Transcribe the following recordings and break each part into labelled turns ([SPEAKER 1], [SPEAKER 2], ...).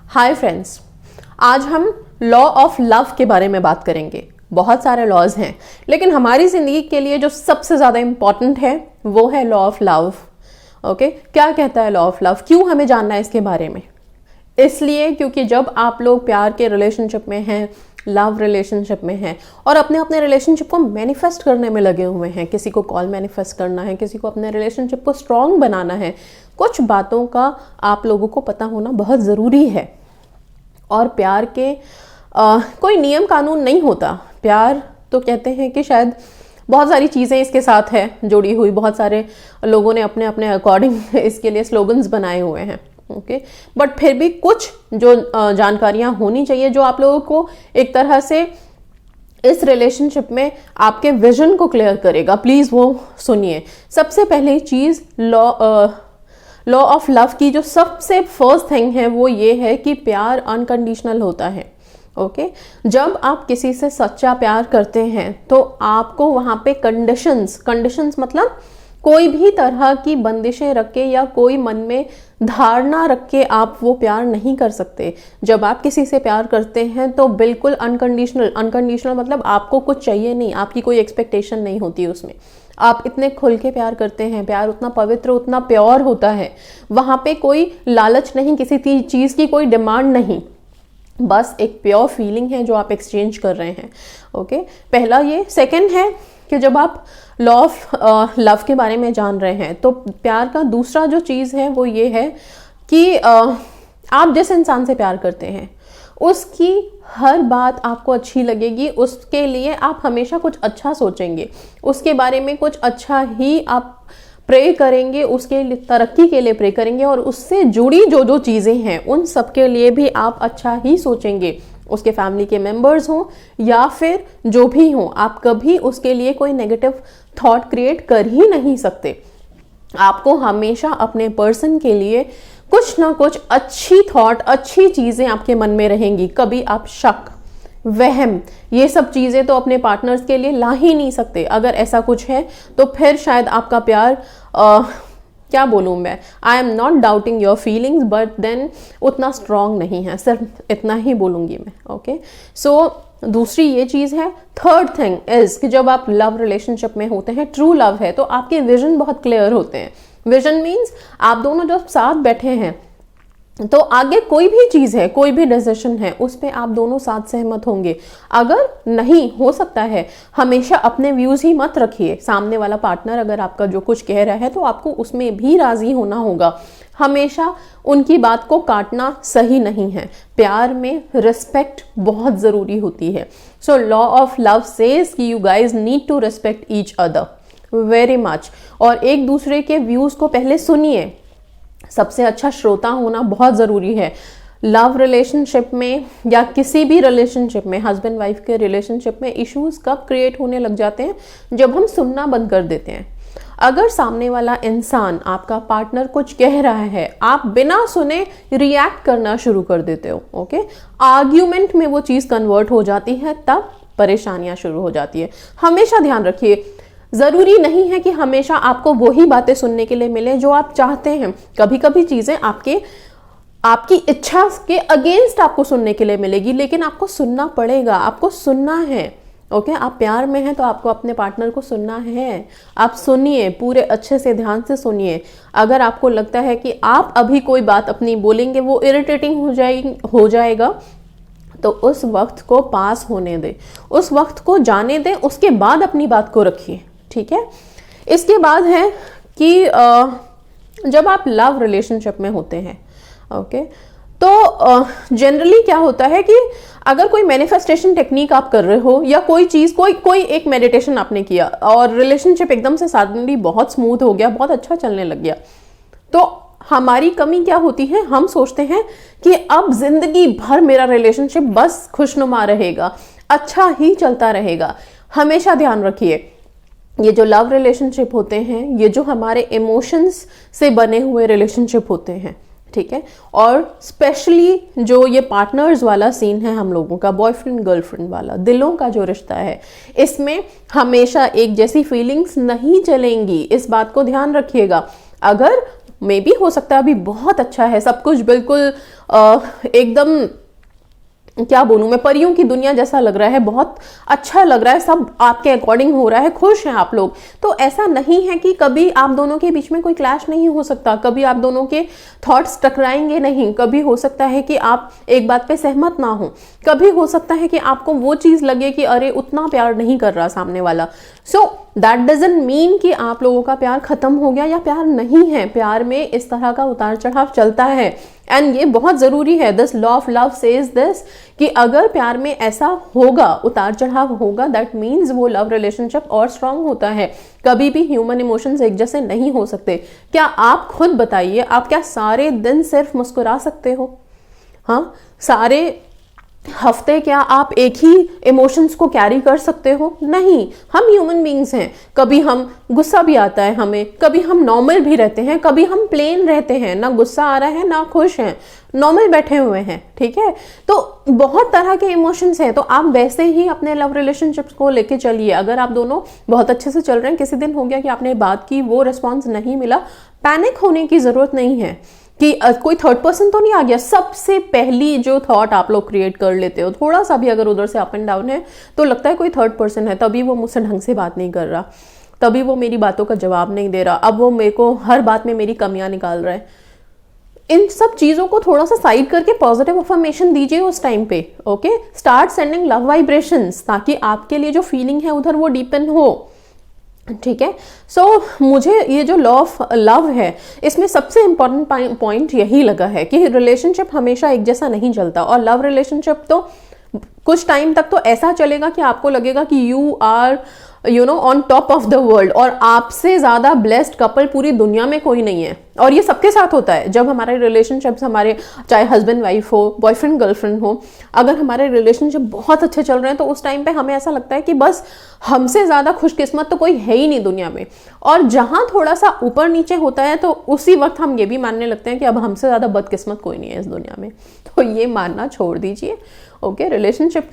[SPEAKER 1] Hi friends, आज हम law of love के बारे में बात करेंगे। बहुत सारे लॉज हैं, लेकिन हमारी ज़िंदगी के लिए जो सबसे ज़्यादा इम्पॉर्टेंट है वो है लॉ ऑफ लव। ओके, क्या कहता है लॉ ऑफ लव? क्यों हमें जानना है इसके बारे में? इसलिए क्योंकि जब आप लोग प्यार के रिलेशनशिप में हैं, लव रिलेशनशिप में हैं और अपने अपने रिलेशनशिप को मैनिफेस्ट करने में लगे हुए हैं, किसी को कॉल मैनिफेस्ट करना है, किसी को अपने रिलेशनशिप को स्ट्रांग बनाना है, कुछ बातों का आप लोगों को पता होना बहुत ज़रूरी है। और प्यार के कोई नियम कानून नहीं होता। प्यार तो कहते हैं कि शायद बहुत सारी चीज़ें इसके साथ है जुड़ी हुई, बहुत सारे लोगों ने अपने अपने अकॉर्डिंग इसके लिए स्लोगन्स बनाए हुए हैं। ओके, बट फिर भी कुछ जो जानकारियां होनी चाहिए जो आप लोगों को एक तरह से इस रिलेशनशिप में आपके विजन को क्लियर करेगा। प्लीज़ वो सुनिए। सबसे पहली चीज़ लॉ ऑफ लव की जो सबसे फर्स्ट थिंग है वो ये है कि प्यार अनकंडीशनल होता है। ओके, जब आप किसी से सच्चा प्यार करते हैं तो आपको वहां पे कंडीशंस मतलब कोई भी तरह की बंदिशें रख के या कोई मन में धारणा रख के आप वो प्यार नहीं कर सकते। जब आप किसी से प्यार करते हैं तो बिल्कुल अनकंडीशनल मतलब आपको कुछ चाहिए नहीं, आपकी कोई एक्सपेक्टेशन नहीं होती उसमें। आप इतने खुल के प्यार करते हैं, प्यार उतना पवित्र, उतना प्योर होता है। वहां पे कोई लालच नहीं, किसी चीज की कोई डिमांड नहीं, बस एक प्योर फीलिंग है जो आप एक्सचेंज कर रहे हैं। ओके, पहला ये। सेकंड है कि जब आप लॉ ऑफ लव के बारे में जान रहे हैं तो प्यार का दूसरा जो चीज़ है वो ये है कि आप जिस इंसान से प्यार करते हैं उसकी हर बात आपको अच्छी लगेगी, उसके लिए आप हमेशा कुछ अच्छा सोचेंगे, उसके बारे में कुछ अच्छा ही आप प्रे करेंगे, उसके तरक्की के लिए प्रे करेंगे और उससे जुड़ी जो जो चीज़ें हैं उन सब के लिए भी आप अच्छा ही सोचेंगे। उसके फैमिली के मेंबर्स हों या फिर जो भी हों, आप कभी उसके लिए कोई नेगेटिव थॉट क्रिएट कर ही नहीं सकते। आपको हमेशा अपने पर्सन के लिए कुछ ना कुछ अच्छी थॉट, अच्छी चीज़ें आपके मन में रहेंगी। कभी आप शक, वहम, ये सब चीज़ें तो अपने पार्टनर्स के लिए ला ही नहीं सकते। अगर ऐसा कुछ है तो फिर शायद आपका प्यार क्या बोलूँ मैं, I am not doubting your feelings but then उतना स्ट्रांग नहीं है, सिर्फ इतना ही बोलूँगी मैं। ओके, सो दूसरी ये चीज़ है। थर्ड थिंग इज कि जब आप लव रिलेशनशिप में होते हैं, ट्रू लव है, तो आपके विजन बहुत क्लियर होते हैं। विजन मीन्स आप दोनों जब साथ बैठे हैं तो आगे कोई भी चीज़ है, कोई भी डिसीजन है, उस पर आप दोनों साथ सहमत होंगे। अगर नहीं हो सकता है, हमेशा अपने व्यूज़ ही मत रखिए। सामने वाला पार्टनर अगर आपका जो कुछ कह रहा है तो आपको उसमें भी राज़ी होना होगा। हमेशा उनकी बात को काटना सही नहीं है। प्यार में रिस्पेक्ट बहुत ज़रूरी होती है। So law of love says कि you guys need to respect each other very much और एक दूसरे के व्यूज़ को पहले सुनिए। सबसे अच्छा श्रोता होना बहुत ज़रूरी है। लव रिलेशनशिप में या किसी भी रिलेशनशिप में, हस्बैंड वाइफ के रिलेशनशिप में इश्यूज़ कब क्रिएट होने लग जाते हैं? जब हम सुनना बंद कर देते हैं। अगर सामने वाला इंसान, आपका पार्टनर कुछ कह रहा है, आप बिना सुने रिएक्ट करना शुरू कर देते हो, ओके, आर्ग्यूमेंट में वो चीज़ कन्वर्ट हो जाती है, तब परेशानियां शुरू हो जाती है। हमेशा ध्यान रखिए, ज़रूरी नहीं है कि हमेशा आपको वही बातें सुनने के लिए मिले जो आप चाहते हैं। कभी कभी चीज़ें आपकी इच्छा के अगेंस्ट आपको सुनने के लिए मिलेगी, लेकिन आपको सुनना पड़ेगा, आपको सुनना है। ओके, आप प्यार में हैं तो आपको अपने पार्टनर को सुनना है। आप सुनिए, पूरे अच्छे से ध्यान से सुनिए। अगर आपको लगता है कि आप अभी कोई बात अपनी बोलेंगे वो इरिटेटिंग हो जाएगा तो उस वक्त को पास होने दें, उस वक्त को जाने दें, उसके बाद अपनी बात को रखिए। ठीक है, इसके बाद है कि जब आप लव रिलेशनशिप में होते हैं, ओके, तो जनरली क्या होता है कि अगर कोई मैनिफेस्टेशन टेक्निक आप कर रहे हो या कोई चीज़, कोई एक मेडिटेशन आपने किया और रिलेशनशिप एकदम से सडनली बहुत स्मूथ हो गया, बहुत अच्छा चलने लग गया, तो हमारी कमी क्या होती है? हम सोचते हैं कि अब जिंदगी भर मेरा रिलेशनशिप बस खुशनुमा रहेगा, अच्छा ही चलता रहेगा। हमेशा ध्यान रखिए, ये जो लव रिलेशनशिप होते हैं, ये जो हमारे इमोशंस से बने हुए रिलेशनशिप होते हैं, ठीक है, और स्पेशली जो ये पार्टनर्स वाला सीन है हम लोगों का, बॉयफ्रेंड गर्लफ्रेंड वाला, दिलों का जो रिश्ता है, इसमें हमेशा एक जैसी फीलिंग्स नहीं चलेंगी। इस बात को ध्यान रखिएगा। अगर मे बी हो सकता है अभी बहुत अच्छा है, सब कुछ बिल्कुल एकदम क्या बोलूं मैं, परियों की दुनिया जैसा लग रहा है, बहुत अच्छा लग रहा है, सब आपके अकॉर्डिंग हो रहा है, खुश हैं आप लोग। तो ऐसा नहीं है कि कभी आप दोनों के बीच में कोई क्लैश नहीं हो सकता, कभी आप दोनों के थॉट्स टकराएंगे नहीं, कभी हो सकता है कि आप एक बात पे सहमत ना हो, कभी हो सकता है कि आपको वो चीज लगे कि अरे उतना प्यार नहीं कर रहा सामने वाला। सो दैट डजंट मीन कि आप लोगों का प्यार खत्म हो गया या प्यार नहीं है। प्यार में इस तरह का उतार चढ़ाव चलता है, एंड ये बहुत जरूरी है। This law of love says this कि अगर प्यार में ऐसा होगा, उतार चढ़ाव होगा, दैट मीन्स वो लव रिलेशनशिप और स्ट्रांग होता है। कभी भी ह्यूमन इमोशंस एक जैसे नहीं हो सकते। क्या आप खुद बताइए, आप क्या सारे दिन सिर्फ मुस्कुरा सकते हो? हाँ, सारे हफ्ते क्या आप एक ही इमोशंस को कैरी कर सकते हो? नहीं, हम ह्यूमन बीइंग्स हैं। कभी हम गुस्सा भी आता है हमें, कभी हम नॉर्मल भी रहते हैं, कभी हम प्लेन रहते हैं, ना गुस्सा आ रहा है ना खुश हैं, नॉर्मल बैठे हुए हैं, ठीक है। तो बहुत तरह के इमोशंस हैं, तो आप वैसे ही अपने लव रिलेशनशिप्स को लेके चलिए। अगर आप दोनों बहुत अच्छे से चल रहे हैं, किसी दिन हो गया कि आपने बात की, वो रिस्पॉन्स नहीं मिला, पैनिक होने की जरूरत नहीं है कि कोई थर्ड पर्सन तो नहीं आ गया। सबसे पहली जो थॉट आप लोग क्रिएट कर लेते हो, थोड़ा सा भी अगर उधर से अप एंड डाउन है तो लगता है कोई थर्ड पर्सन है, तभी वो मुझसे ढंग से बात नहीं कर रहा, तभी वो मेरी बातों का जवाब नहीं दे रहा, अब वो मेरे को हर बात में मेरी कमियां निकाल रहा है। इन सब चीजों को थोड़ा सा साइड करके पॉजिटिव अफर्मेशन दीजिए उस टाइम पे। Okay, start sending love vibrations, ताकि आपके लिए जो फीलिंग है उधर वो डीपन हो, ठीक है। सो मुझे ये जो लॉ ऑफ लव है, इसमें सबसे इंपॉर्टेंट पॉइंट यही लगा है कि रिलेशनशिप हमेशा एक जैसा नहीं चलता, और लव रिलेशनशिप तो कुछ टाइम तक तो ऐसा चलेगा कि आपको लगेगा कि you are on top of the world, और आपसे ज्यादा ब्लेस्ड कपल पूरी दुनिया में कोई नहीं है। और ये सबके साथ होता है। जब हमारे रिलेशनशिप्स, हमारे चाहे हस्बैंड वाइफ हो, बॉयफ्रेंड गर्लफ्रेंड हो, अगर हमारे रिलेशनशिप बहुत अच्छे चल रहे हैं तो उस टाइम पे हमें ऐसा लगता है कि बस हमसे ज्यादा खुशकिस्मत तो कोई है ही नहीं दुनिया में। और जहां थोड़ा सा ऊपर नीचे होता है तो उसी वक्त हम ये भी मानने लगते हैं कि अब हमसे ज्यादा बदकिस्मत कोई नहीं है इस दुनिया में। तो ये मानना छोड़ दीजिए। ओके, रिलेशनशिप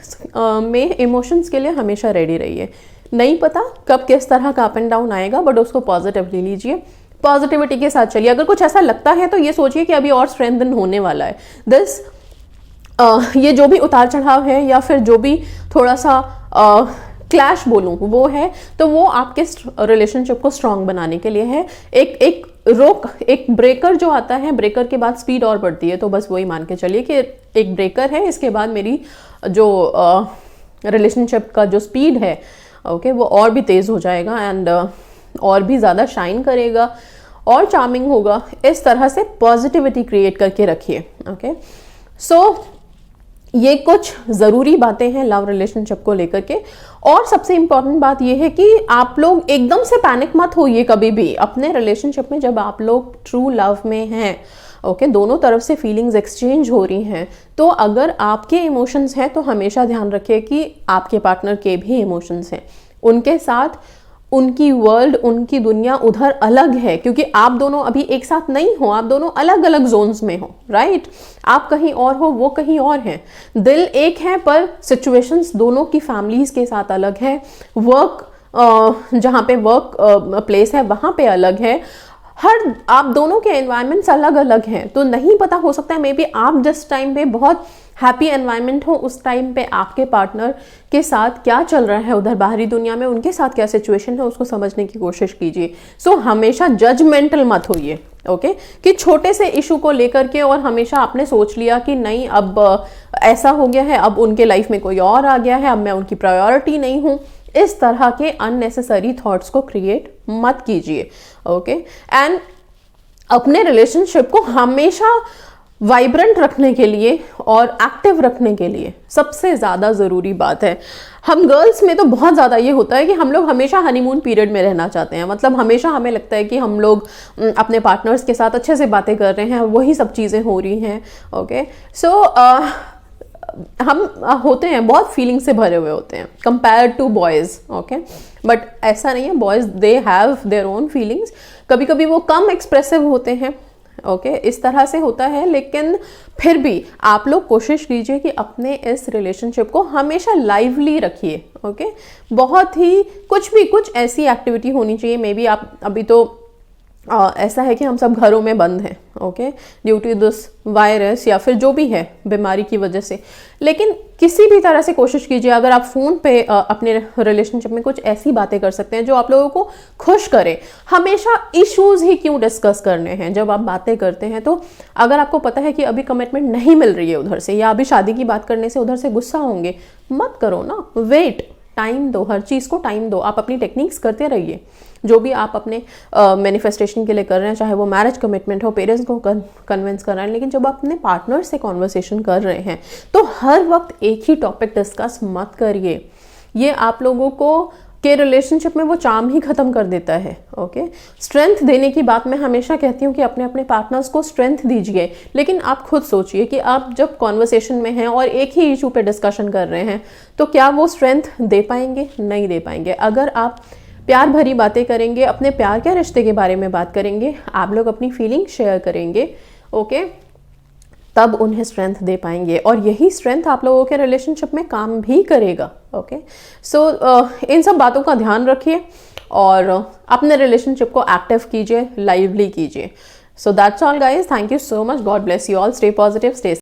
[SPEAKER 1] में इमोशंस के लिए हमेशा रेडी रहिए। नहीं पता कब किस तरह का अप एंड डाउन आएगा, बट उसको पॉजिटिवली लीजिए, पॉजिटिविटी के साथ चलिए। अगर कुछ ऐसा लगता है तो ये सोचिए कि अभी और स्ट्रेंथन होने वाला है। ये जो भी उतार चढ़ाव है या फिर जो भी थोड़ा सा क्लैश बोलूं वो है, तो वो आपके रिलेशनशिप को स्ट्रांग बनाने के लिए है। एक ब्रेकर जो आता है, ब्रेकर के बाद स्पीड और बढ़ती है, तो बस वही मान के चलिए कि एक ब्रेकर है, इसके बाद मेरी जो रिलेशनशिप का जो स्पीड है, ओके, वो और भी तेज हो जाएगा, एंड और भी ज्यादा शाइन करेगा और चार्मिंग होगा। इस तरह से पॉजिटिविटी क्रिएट करके रखिए। ओके, सो ये कुछ जरूरी बातें हैं लव रिलेशनशिप को लेकर के। और सबसे इंपॉर्टेंट बात यह है कि आप लोग एकदम से पैनिक मत होइए कभी भी अपने रिलेशनशिप में। जब आप लोग ट्रू लव में हैं, ओके, दोनों तरफ से फीलिंग्स एक्सचेंज हो रही हैं, तो अगर आपके इमोशंस हैं तो हमेशा ध्यान रखिए कि आपके पार्टनर के भी इमोशंस हैं। उनके साथ उनकी वर्ल्ड, उनकी दुनिया उधर अलग है, क्योंकि आप दोनों अभी एक साथ नहीं हो, आप दोनों अलग अलग जोन्स में हो, राइट। आप कहीं और हो, वो कहीं और है। दिल एक है पर सिचुएशंस दोनों की फैमिलीज के साथ अलग है। वर्क जहाँ पे वर्क प्लेस है वहां पे अलग है। आप दोनों के एनवायरमेंट्स अलग अलग हैं, तो नहीं पता, हो सकता है मे बी आप जिस टाइम पे बहुत हैप्पी एनवायरनमेंट हो, उस टाइम पे आपके पार्टनर के साथ क्या चल रहा है उधर बाहरी दुनिया में, उनके साथ क्या सिचुएशन है, उसको समझने की कोशिश कीजिए। सो हमेशा जजमेंटल मत होइए, ओके, कि छोटे से इशू को लेकर के और हमेशा आपने सोच लिया कि नहीं अब ऐसा हो गया है, अब उनके लाइफ में कोई और आ गया है, अब मैं उनकी प्रायोरिटी नहीं हूं। इस तरह के अननेसेसरी थॉट्स को क्रिएट मत कीजिए, ओके। एंड अपने रिलेशनशिप को हमेशा वाइब्रेंट रखने के लिए और एक्टिव रखने के लिए सबसे ज्यादा जरूरी बात है, हम गर्ल्स में तो बहुत ज्यादा ये होता है कि हम लोग हमेशा हनीमून पीरियड में रहना चाहते हैं। मतलब हमेशा हमें लगता है कि हम लोग अपने पार्टनर्स के साथ अच्छे से बातें कर रहे हैं, वही सब चीजें हो रही हैं, ओके। सो हम होते हैं बहुत फीलिंग से भरे हुए होते हैं compare to boys, okay, but ऐसा नहीं है। Boys they have their own feelings, कभी कभी वो कम एक्सप्रेसिव होते हैं, ओके, इस तरह से होता है। लेकिन फिर भी आप लोग कोशिश कीजिए कि अपने इस रिलेशनशिप को हमेशा लाइवली रखिए, ओके। बहुत ही कुछ ऐसी एक्टिविटी होनी चाहिए। मे बी आप अभी तो ऐसा है कि हम सब घरों में बंद हैं, okay, due to this virus या फिर जो भी है बीमारी की वजह से। लेकिन किसी भी तरह से कोशिश कीजिए, अगर आप फ़ोन पे अपने रिलेशनशिप में कुछ ऐसी बातें कर सकते हैं जो आप लोगों को खुश करे। हमेशा इश्यूज ही क्यों डिस्कस करने हैं जब आप बातें करते हैं। तो अगर आपको पता है कि अभी कमिटमेंट नहीं मिल रही है उधर से, या अभी शादी की बात करने से उधर से गुस्सा होंगे, मत करो ना, वेट, टाइम दो, हर चीज़ को टाइम दो। आप अपनी टेक्निक्स करते रहिए, जो भी आप अपने मैनिफेस्टेशन के लिए कर रहे हैं, चाहे वो मैरिज कमिटमेंट हो, पेरेंट्स को कन्विंस कर रहे हैं। लेकिन जब आप अपने पार्टनर से कॉन्वर्सेशन कर रहे हैं तो हर वक्त एक ही टॉपिक डिस्कस मत करिए। ये आप लोगों को के रिलेशनशिप में वो चार्म ही खत्म कर देता है, ओके। स्ट्रेंथ देने की बात मैं हमेशा कहती हूँ कि अपने अपने पार्टनर्स को स्ट्रेंथ दीजिए। लेकिन आप खुद सोचिए कि आप जब कॉन्वर्सेशन में हैं और एक ही इशू पे डिस्कशन कर रहे हैं तो क्या वो स्ट्रेंथ दे पाएंगे? नहीं दे पाएंगे। अगर आप प्यार भरी बातें करेंगे, अपने प्यार के रिश्ते के बारे में बात करेंगे, आप लोग अपनी फीलिंग शेयर करेंगे, ओके, तब उन्हें स्ट्रेंथ दे पाएंगे और यही स्ट्रेंथ आप लोगों के रिलेशनशिप में काम भी करेगा, ओके। सो इन सब बातों का ध्यान रखिए और अपने रिलेशनशिप को एक्टिव कीजिए, लाइवली कीजिए। So that's all guys, thank you so much, God bless you all, stay positive, stay